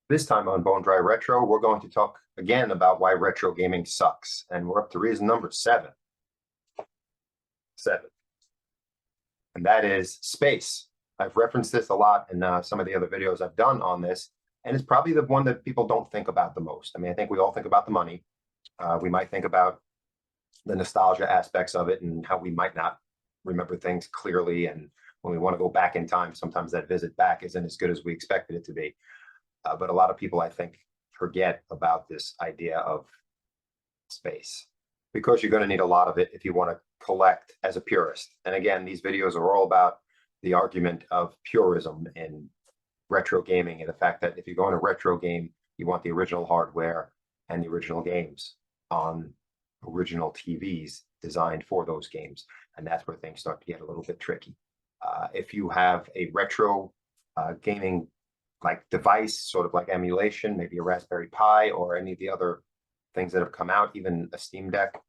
This time on Bone Dry Retro, we're going to talk again about why retro gaming sucks. And we're up to reason number seven. And that is space. I've referenced this a lot in some of the other videos I've done on this, and it's probably the one that people don't think about the most. I mean, I think we all think about the money. We might think about the nostalgia aspects of it and how we might not remember things clearly. And when we want to go back in time, sometimes that visit back isn't as good as we expected it to be. But a lot of people, I think, forget about this idea of space because you're going to need a lot of it if you want to collect as a purist. And again, these videos are all about the argument of purism in retro gaming and the fact that if you go in a retro game, you want the original hardware and the original games on original TVs designed for those games. And that's where things start to get a little bit tricky. If you have a retro gaming like device, sort of like emulation, maybe a Raspberry Pi or any of the other things that have come out, even a Steam Deck,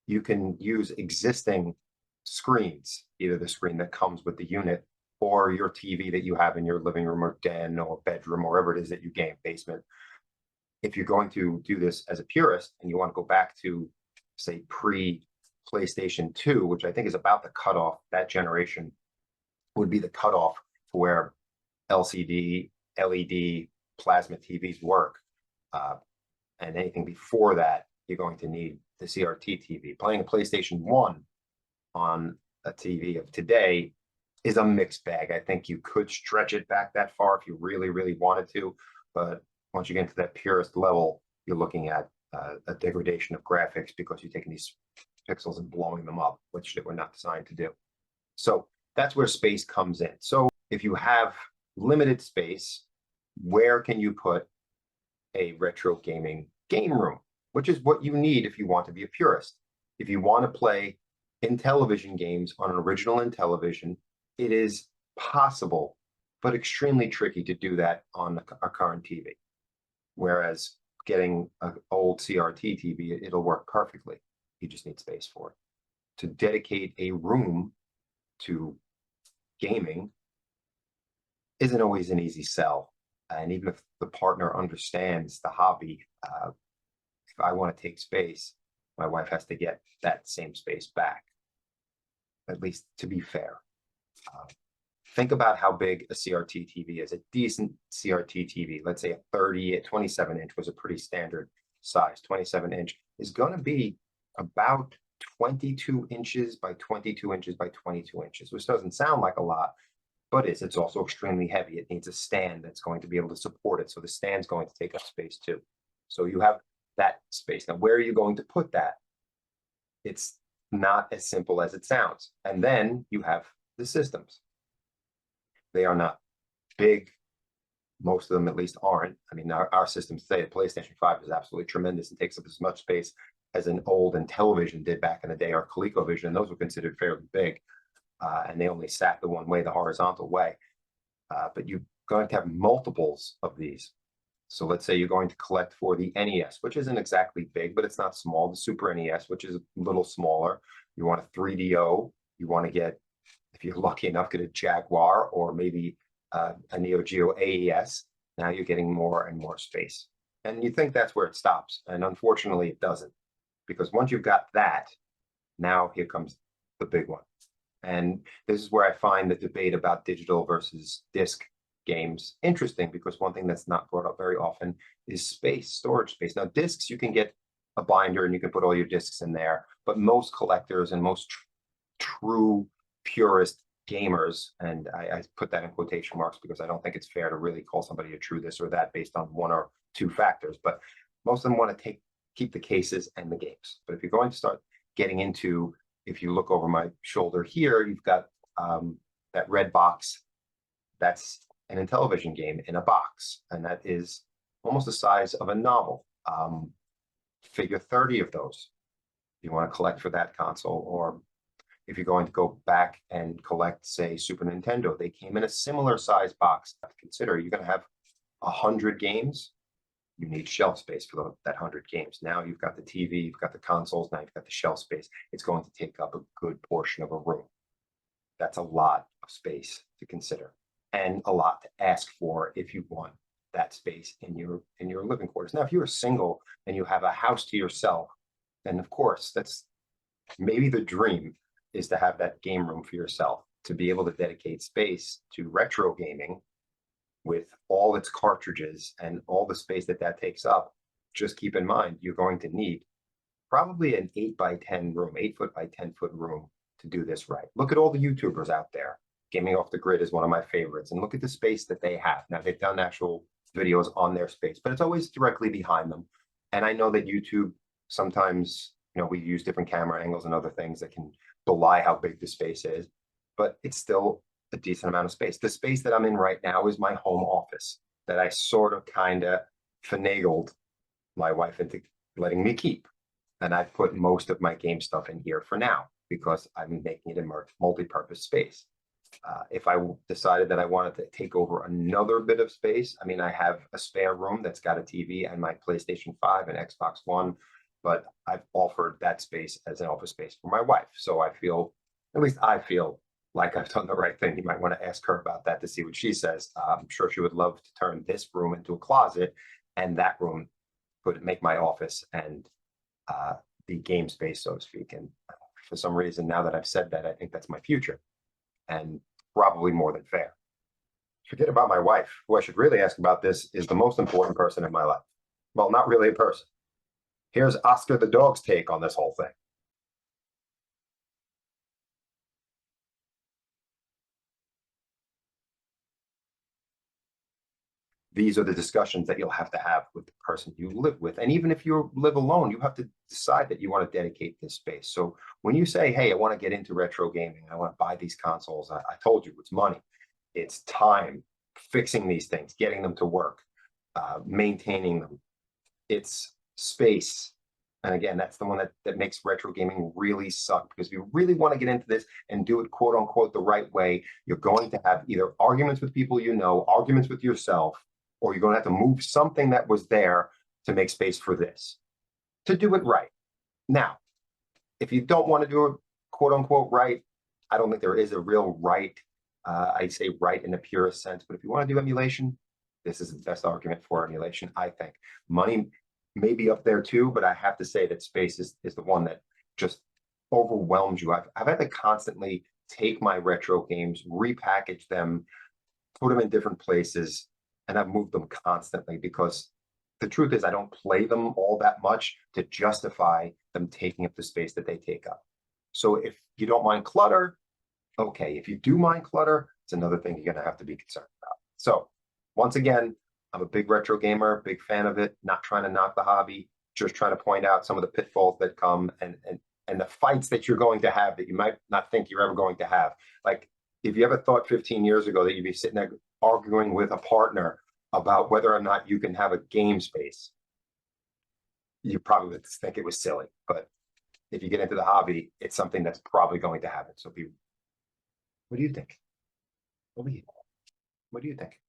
you can use existing screens, either the screen that comes with the unit or your TV that you have in your living room or den or bedroom, or wherever it is that you game, basement. If you're going to do this as a purist and you want to go back to, say, pre-PlayStation 2, which I think is about the cutoff, that generation would be the cutoff for where LCD, LED, plasma TVs work. And anything before that, you're going to need the CRT TV. Playing a PlayStation 1 on a TV of today is a mixed bag. I think you could stretch it back that far if you really, really wanted to. But once you get into that purist level, you're looking at a degradation of graphics because you're taking these pixels and blowing them up, which they were not designed to do. So that's where space comes in. So if you have limited space, where can you put a retro gaming game room, which is what you need if you want to be a purist. If you want to play in television games on an original in television, it is possible, but extremely tricky to do that on a current TV. Whereas getting an old CRT TV, it'll work perfectly. You just need space for it. To dedicate a room to gaming isn't always an easy sell. And even if the partner understands the hobby, if I want to take space, my wife has to get that same space back, at least to be fair. Think about how big a CRT TV is. A decent CRT TV, let's say a 27-inch was a pretty standard size. 27-inch is going to be about 22 inches by 22 inches by 22 inches, which doesn't sound like a lot, but it's also extremely heavy. It needs a stand that's going to be able to support it. So the stand's going to take up space too. So you have that space. Now, where are you going to put that? It's not as simple as it sounds. And then you have the systems. They are not big. Most of them at least aren't. I mean, our systems today, the PlayStation 5 is absolutely tremendous and takes up as much space as an old Intellivision did back in the day, or ColecoVision. Those were considered fairly big. And they only sat the one way, the horizontal way. But you're going to have multiples of these. So let's say you're going to collect for the NES, which isn't exactly big, but it's not small. The Super NES, which is a little smaller. You want a 3DO. You want to get, if you're lucky enough, get a Jaguar or maybe a Neo Geo AES. Now you're getting more and more space. And you think that's where it stops. And unfortunately, it doesn't. Because once you've got that, now here comes the big one. And this is where I find the debate about digital versus disc games interesting, because one thing that's not brought up very often is space, storage space. Now, discs, you can get a binder and you can put all your discs in there, but most collectors and most true purist gamers, and I put that in quotation marks because I don't think it's fair to really call somebody a true this or that based on one or two factors, but most of them want to keep the cases and the games. But if you're going to start getting into, if you look over my shoulder here, you've got that red box. That's an Intellivision game in a box, and that is almost the size of a novel. Figure 30 of those. You want to collect for that console, or if you're going to go back and collect, say, Super Nintendo, they came in a similar size box. Consider you're going to have 100 games. You need shelf space for that 100 games. Now you've got the TV, you've got the consoles, now you've got the shelf space. It's going to take up a good portion of a room. That's a lot of space to consider and a lot to ask for if you want that space in your living quarters. Now, if you're single and you have a house to yourself, then of course that's maybe the dream is to have that game room for yourself, to be able to dedicate space to retro gaming with all its cartridges and all the space that that takes up. Just keep in mind, you're going to need probably an 8x10 room, 8 foot by 10 foot room to do this right. Look at all the YouTubers out there. Gaming Off the Grid is one of my favorites. And look at the space that they have. Now, they've done actual videos on their space, but it's always directly behind them. And I know that YouTube sometimes, we use different camera angles and other things that can belie how big the space is, but it's still a decent amount of space. The space that I'm in right now is my home office that I sort of kind of finagled my wife into letting me keep. And I've put most of my game stuff in here for now because I'm making it a multi-purpose space. If I decided that I wanted to take over another bit of space, I mean, I have a spare room that's got a TV and my PlayStation 5 and Xbox One, but I've offered that space as an office space for my wife. So I feel, at least I feel like I've done the right thing. You might want to ask her about that to see what she says. I'm sure she would love to turn this room into a closet and that room would make my office and the game space, so to speak. And for some reason, now that I've said that, I think that's my future. And probably more than fair. Forget about my wife. Who I should really ask about this is the most important person in my life. Well, not really a person. Here's Oscar the dog's take on this whole thing. These are the discussions that you'll have to have with the person you live with. And even if you live alone, you have to decide that you want to dedicate this space. So when you say, hey, I want to get into retro gaming, I want to buy these consoles, I told you it's money, it's time, fixing these things, getting them to work, maintaining them. It's space. And again, that's the one that makes retro gaming really suck, because if you really want to get into this and do it, quote unquote, the right way, you're going to have either arguments with people arguments with yourself, or you're going to have to move something that was there to make space for this, to do it right. Now, if you don't want to do it, quote unquote, right, I don't think there is a real right. I say right in the purest sense, but if you want to do emulation, this is the best argument for emulation, I think. Money may be up there too, but I have to say that space is the one that just overwhelms you. I've had to constantly take my retro games, repackage them, put them in different places, and I've moved them constantly because the truth is I don't play them all that much to justify them taking up the space that they take up. So if you don't mind clutter, okay. If you do mind clutter, it's another thing you're going to have to be concerned about. So once again, I'm a big retro gamer, big fan of it, not trying to knock the hobby, just trying to point out some of the pitfalls that come and the fights that you're going to have that you might not think you're ever going to have. Like, if you ever thought 15 years ago that you'd be sitting there arguing with a partner about whether or not you can have a game space, you probably would think it was silly. But if you get into the hobby, it's something that's probably going to happen. So what do you think? What do you think?